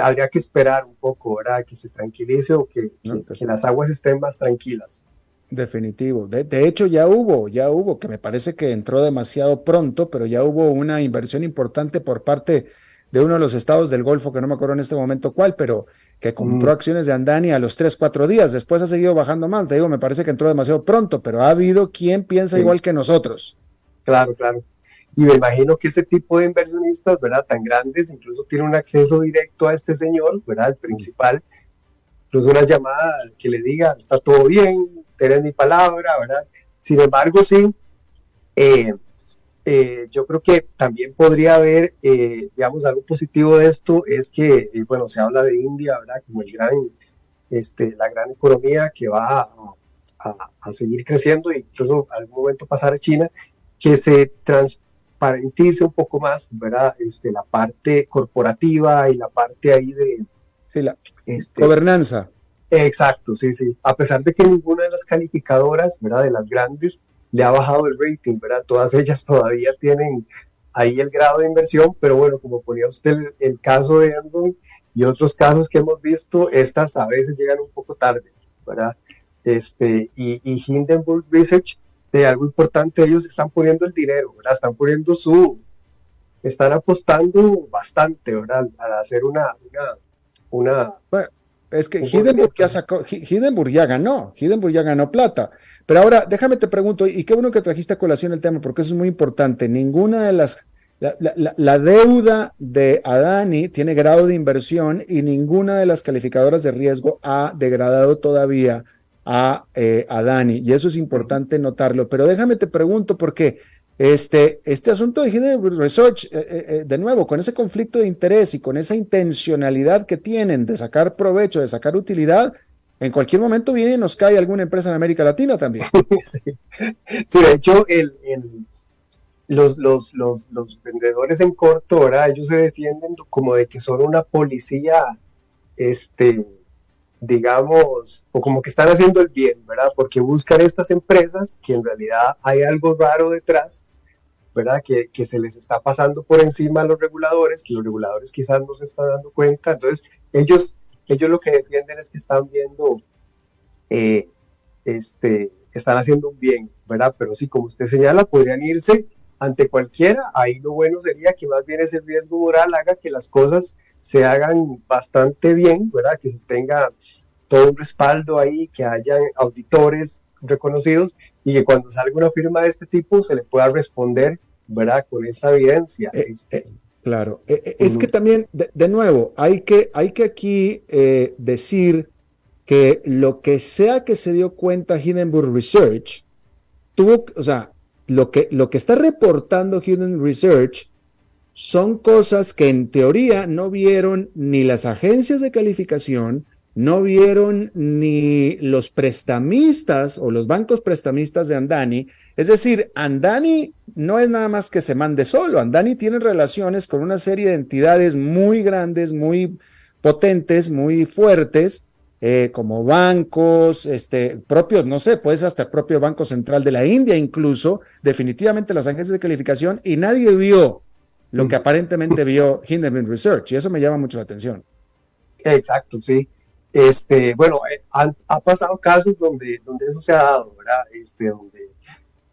H: habría que esperar un poco, ¿verdad? Que se tranquilice o que las aguas estén más tranquilas.
C: Definitivo. De hecho, ya hubo, que me parece que entró demasiado pronto, pero ya hubo una inversión importante por parte de uno de los estados del Golfo, que no me acuerdo en este momento cuál, pero que compró acciones de Andani a los 3-4 días, después ha seguido bajando más, te digo, me parece que entró demasiado pronto, pero ha habido quien piensa igual que nosotros.
H: Claro. Y me imagino que ese tipo de inversionistas, ¿verdad?, tan grandes, incluso tienen un acceso directo a este señor, ¿verdad?, el principal, incluso una llamada que le diga, está todo bien, tienes mi palabra, ¿verdad? Sin embargo, sí, Yo creo que también podría haber, digamos, algo positivo de esto es que, bueno, se habla de India, ¿verdad? Como la gran economía que va a seguir creciendo e incluso en algún momento pasar a China, que se transparentice un poco más, ¿verdad? La parte corporativa y la parte ahí de...
C: Sí, la gobernanza.
H: Exacto, sí, sí. A pesar de que ninguna de las calificadoras, ¿verdad? De las grandes, le ha bajado el rating, ¿verdad? Todas ellas todavía tienen ahí el grado de inversión, pero bueno, como ponía usted el caso de Enron y otros casos que hemos visto, estas a veces llegan un poco tarde, ¿verdad? Y Hindenburg Research, de algo importante, ellos están poniendo el dinero, ¿verdad? Están apostando bastante, ¿verdad? A hacer una
C: Bueno, es que Hindenburg ya ganó plata. Pero ahora, déjame te pregunto, y qué bueno que trajiste a colación el tema, porque eso es muy importante. Ninguna de la deuda de Adani tiene grado de inversión y ninguna de las calificadoras de riesgo ha degradado todavía a Adani, y eso es importante notarlo. Pero déjame te pregunto, porque este asunto de Hindenburg Research, de nuevo, con ese conflicto de interés y con esa intencionalidad que tienen de sacar provecho, de sacar utilidad, en cualquier momento viene y nos cae alguna empresa en América Latina también.
H: Sí, de hecho, los vendedores en corto, ¿verdad? Ellos se defienden como de que son una policía, digamos, o como que están haciendo el bien, ¿verdad? Porque buscan estas empresas que en realidad hay algo raro detrás, ¿verdad? Que se les está pasando por encima a los reguladores, que los reguladores quizás no se están dando cuenta. Entonces, ellos lo que defienden es que están viendo, están haciendo un bien, ¿verdad? Pero sí, como usted señala, podrían irse ante cualquiera. Ahí lo bueno sería que más bien ese riesgo moral haga que las cosas se hagan bastante bien, ¿verdad? Que se tenga todo un respaldo ahí, que hayan auditores reconocidos y que cuando salga una firma de este tipo se le pueda responder, ¿verdad? Con esta evidencia.
C: Claro, es que también, de nuevo, hay que aquí decir que lo que sea que se dio cuenta Hindenburg Research, lo que está reportando Hindenburg Research son cosas que en teoría no vieron ni las agencias de calificación, no vieron ni los prestamistas o los bancos prestamistas de Adani. Es decir, Adani no es nada más que se mande solo. Adani tiene relaciones con una serie de entidades muy grandes, muy potentes, muy fuertes, como bancos, propios, no sé, pues hasta el propio Banco Central de la India, incluso, definitivamente las agencias de calificación, y nadie vio lo que aparentemente vio Hindenburg Research, y eso me llama mucho la atención. Exacto, sí.
H: Bueno, ha pasado casos donde eso se ha dado, ¿verdad? Donde,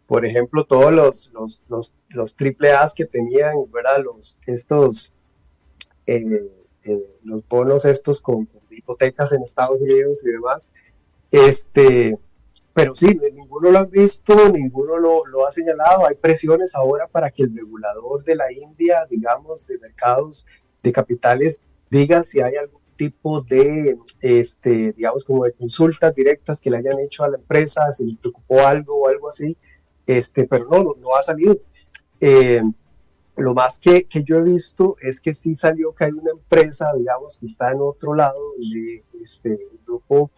H: por ejemplo, todos los AAAs que tenían, ¿verdad? Los bonos estos con hipotecas en Estados Unidos y demás, pero sí, ninguno lo ha visto, ninguno lo ha señalado. Hay presiones ahora para que el regulador de la India, digamos, de mercados de capitales, diga si hay algún tipo de, digamos, como de consultas directas que le hayan hecho a la empresa, si le preocupó algo o algo así, pero no ha salido. Lo más que yo he visto es que sí salió que hay una empresa, digamos, que está en otro lado, el grupo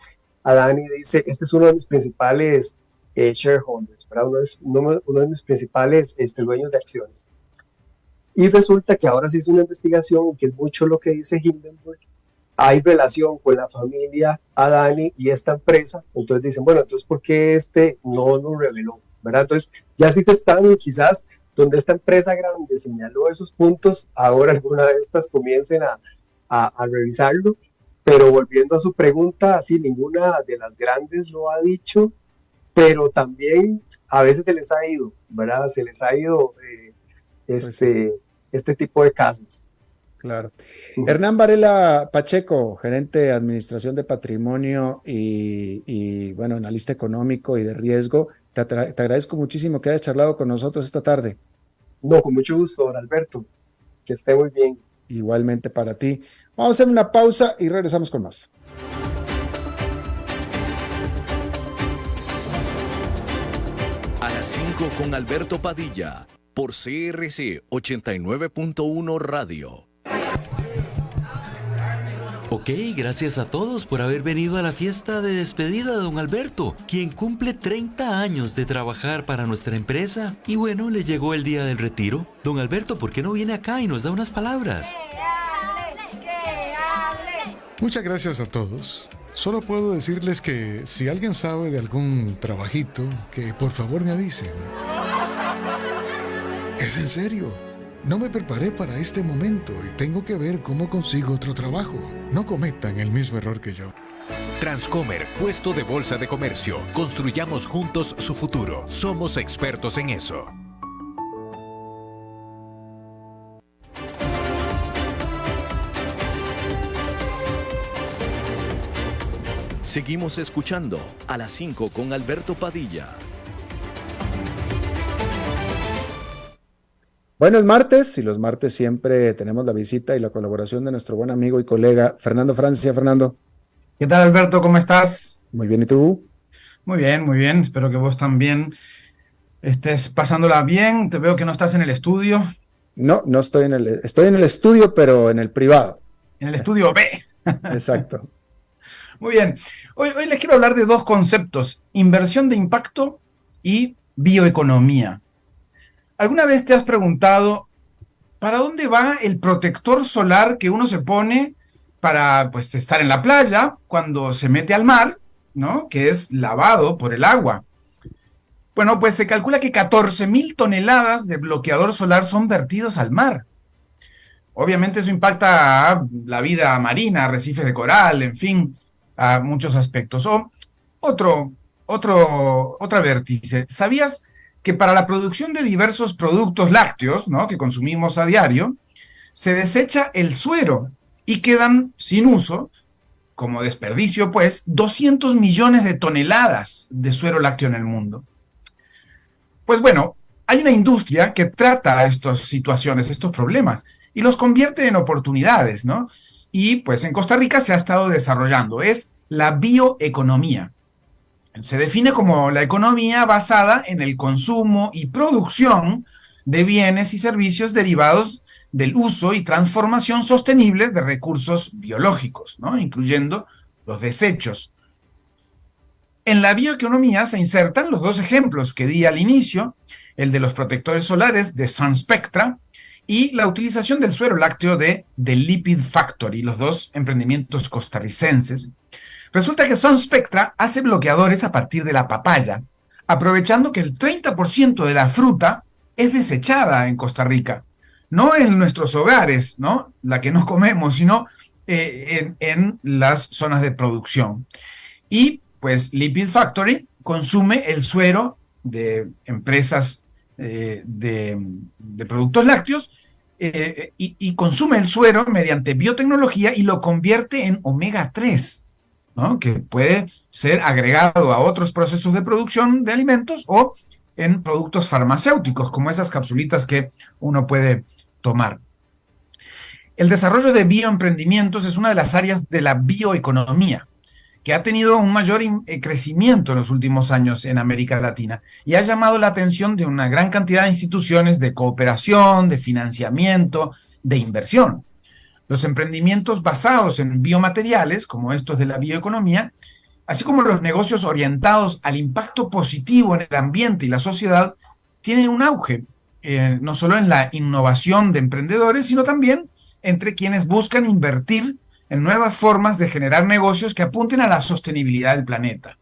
H: Adani dice, este es uno de mis principales shareholders, ¿verdad? Uno de mis principales dueños de acciones. Y resulta que ahora se hizo una investigación, que es mucho lo que dice Hindenburg, hay relación con la familia Adani y esta empresa, entonces dicen, bueno, entonces ¿por qué no lo reveló? ¿Verdad? Entonces ya sí se están, quizás donde esta empresa grande señaló esos puntos, ahora alguna de estas comiencen a revisarlo, pero volviendo a su pregunta, así ninguna de las grandes lo ha dicho, pero también a veces se les ha ido, ¿verdad? Se les ha ido este tipo de casos.
C: Claro. Hernán Varela Pacheco, gerente de Administración de Patrimonio y bueno, analista económico y de riesgo, te agradezco muchísimo que hayas charlado con nosotros esta tarde.
H: No, con mucho gusto, don Alberto. Que esté muy bien.
C: Igualmente para ti. Vamos a hacer una pausa y regresamos con más.
A: A las 5 con Alberto Padilla, por CRC 89.1 Radio.
D: Ok, gracias a todos por haber venido a la fiesta de despedida de don Alberto, quien cumple 30 años de trabajar para nuestra empresa. Y bueno, le llegó el día del retiro. Don Alberto, ¿por qué no viene acá y nos da unas palabras?
E: ¡Que hable!
F: Muchas gracias a todos. Solo puedo decirles que si alguien sabe de algún trabajito, que por favor me avisen. Es en serio. No me preparé para este momento y tengo que ver cómo consigo otro trabajo. No cometan el mismo error que yo.
G: Transcomer, puesto de bolsa de comercio. Construyamos juntos su futuro. Somos expertos en eso.
A: Seguimos escuchando a las 5 con Alberto Padilla.
C: Bueno, es martes y los martes siempre tenemos la visita y la colaboración de nuestro buen amigo y colega Fernando Francia. Fernando.
I: ¿Qué tal, Alberto? ¿Cómo estás?
C: Muy bien, ¿y tú?
I: Muy bien, muy bien. Espero que vos también estés pasándola bien. Te veo que no estás en el estudio.
C: No, estoy en el estudio, pero en el privado.
I: En el estudio B.
C: Exacto.
I: Muy bien. Hoy les quiero hablar de dos conceptos: inversión de impacto y bioeconomía. ¿Alguna vez te has preguntado para dónde va el protector solar que uno se pone para, pues, estar en la playa cuando se mete al mar, ¿no? Que es lavado por el agua? Bueno, pues se calcula que 14.000 toneladas de bloqueador solar son vertidos al mar. Obviamente eso impacta a la vida marina, arrecifes de coral, en fin, a muchos aspectos. Otra vértice. ¿Sabías que para la producción de diversos productos lácteos, ¿no?, que consumimos a diario, se desecha el suero y quedan sin uso, como desperdicio, pues, 200 millones de toneladas de suero lácteo en el mundo? Pues bueno, hay una industria que trata estas situaciones, estos problemas, y los convierte en oportunidades, ¿no? Y pues en Costa Rica se ha estado desarrollando. Es la bioeconomía. Se define como la economía basada en el consumo y producción de bienes y servicios derivados del uso y transformación sostenible de recursos biológicos, ¿no?, incluyendo los desechos. En la bioeconomía se insertan los dos ejemplos que di al inicio, el de los protectores solares de SunSpectra y la utilización del suero lácteo de The Lipid Factory, los dos emprendimientos costarricenses. Resulta que SunSpectra hace bloqueadores a partir de la papaya, aprovechando que el 30% de la fruta es desechada en Costa Rica. No en nuestros hogares, ¿no?, la que nos comemos, sino en las zonas de producción. Y pues Lipid Factory consume el suero de empresas de productos lácteos y consume el suero mediante biotecnología y lo convierte en omega 3, ¿no?, que puede ser agregado a otros procesos de producción de alimentos o en productos farmacéuticos, como esas capsulitas que uno puede tomar. El desarrollo de bioemprendimientos es una de las áreas de la bioeconomía que ha tenido un mayor crecimiento en los últimos años en América Latina y ha llamado la atención de una gran cantidad de instituciones de cooperación, de financiamiento, de inversión. Los emprendimientos basados en biomateriales, como estos de la bioeconomía, así como los negocios orientados al impacto positivo en el ambiente y la sociedad, tienen un auge, no solo en la innovación de emprendedores, sino también entre quienes buscan invertir en nuevas formas de generar negocios que apunten a la sostenibilidad del planeta.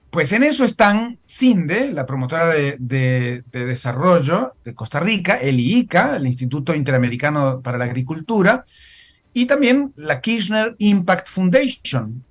I: Pues en eso están CINDE, la promotora de desarrollo de Costa Rica, el IICA, el Instituto Interamericano para la Agricultura, y también la Kirchner Impact Foundation,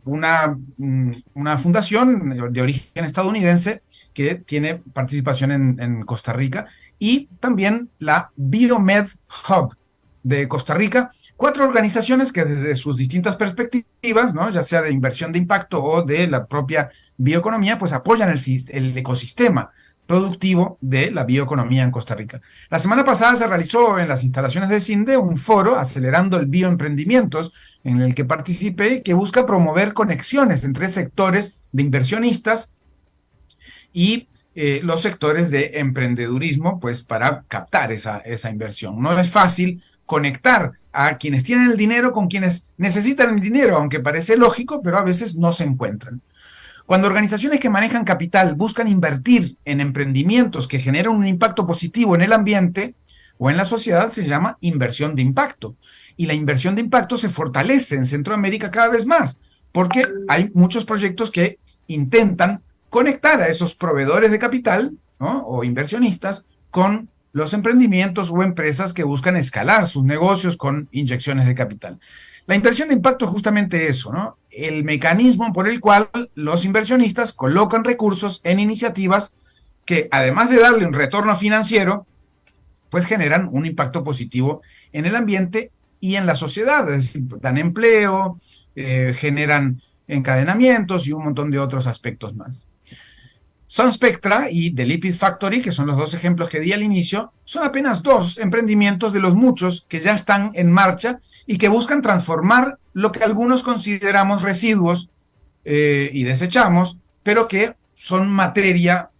I: una fundación de origen estadounidense que tiene participación en Costa Rica, y también la Biomed Hub de Costa Rica, 4 organizaciones que desde sus distintas perspectivas, ¿no?, ya sea de inversión de impacto o de la propia bioeconomía, pues apoyan el ecosistema productivo de la bioeconomía en Costa Rica. La semana pasada se realizó en las instalaciones de CINDE un foro Acelerando el Bioemprendimientos, en el que participé, que busca promover conexiones entre sectores de inversionistas y los sectores de emprendedurismo, pues para captar esa inversión. No es fácil conectar a quienes tienen el dinero con quienes necesitan el dinero, aunque parece lógico, pero a veces no se encuentran. Cuando organizaciones que manejan capital buscan invertir en emprendimientos que generan un impacto positivo en el ambiente o en la sociedad, se llama inversión de impacto. Y la inversión de impacto se fortalece en Centroamérica cada vez más, porque hay muchos proyectos que intentan conectar a esos proveedores de capital, ¿no?, o inversionistas con los emprendimientos o empresas que buscan escalar sus negocios con inyecciones de capital. La inversión de impacto es justamente eso, ¿no? El mecanismo por el cual los inversionistas colocan recursos en iniciativas que, además de darle un retorno financiero, pues generan un impacto positivo en el ambiente y en la sociedad, es decir, dan empleo, generan encadenamientos y un montón de otros aspectos más. SunSpectra y The Lipid Factory, que son los dos ejemplos que di al inicio, son apenas dos emprendimientos de los muchos que ya están en marcha y que buscan transformar lo que algunos consideramos residuos y desechamos, pero que son materia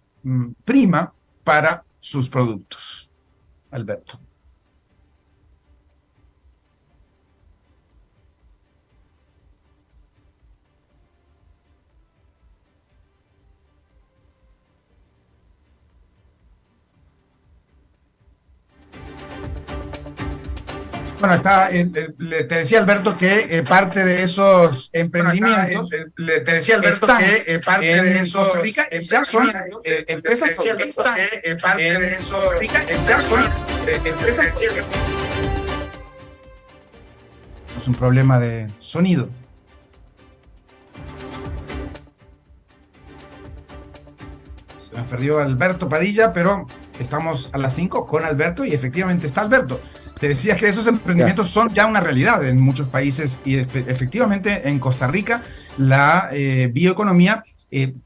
I: prima para sus productos. Alberto. Bueno, te decía Alberto que parte de esos emprendimientos, te decía Alberto que parte de esos Costa Rica ya son empresas que están parte de esos Costa Rica ya son empresas. Es un problema de sonido. Se me perdió Alberto Padilla, pero estamos a las 5 con Alberto y efectivamente está Alberto. Te decías que esos emprendimientos son ya una realidad en muchos países y efectivamente en Costa Rica la bioeconomía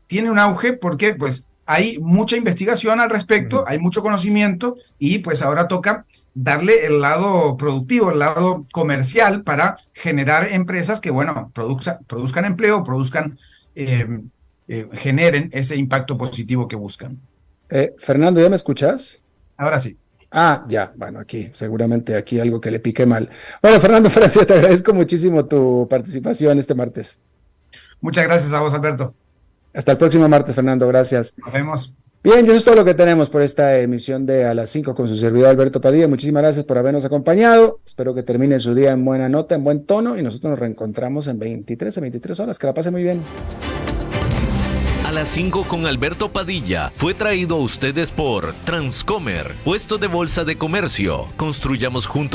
I: tiene un auge porque pues hay mucha investigación al respecto, hay mucho conocimiento y pues ahora toca darle el lado productivo, el lado comercial para generar empresas que, bueno, produzcan empleo, generen ese impacto positivo que buscan.
C: Fernando, ¿ya me escuchas?
I: Ahora sí.
C: Ah, ya, bueno, seguramente aquí algo que le pique mal. Bueno, Fernando Francia, te agradezco muchísimo tu participación este martes.
I: Muchas gracias a vos, Alberto.
C: Hasta el próximo martes, Fernando, gracias.
I: Nos vemos.
C: Bien, y eso es todo lo que tenemos por esta emisión de A las 5 con su servidor Alberto Padilla. Muchísimas gracias por habernos acompañado. Espero que termine su día en buena nota, en buen tono, y nosotros nos reencontramos en 23 horas. Que la pase muy bien.
A: A las 5 con Alberto Padilla fue traído a ustedes por Transcomer, puesto de bolsa de comercio. Construyamos juntos.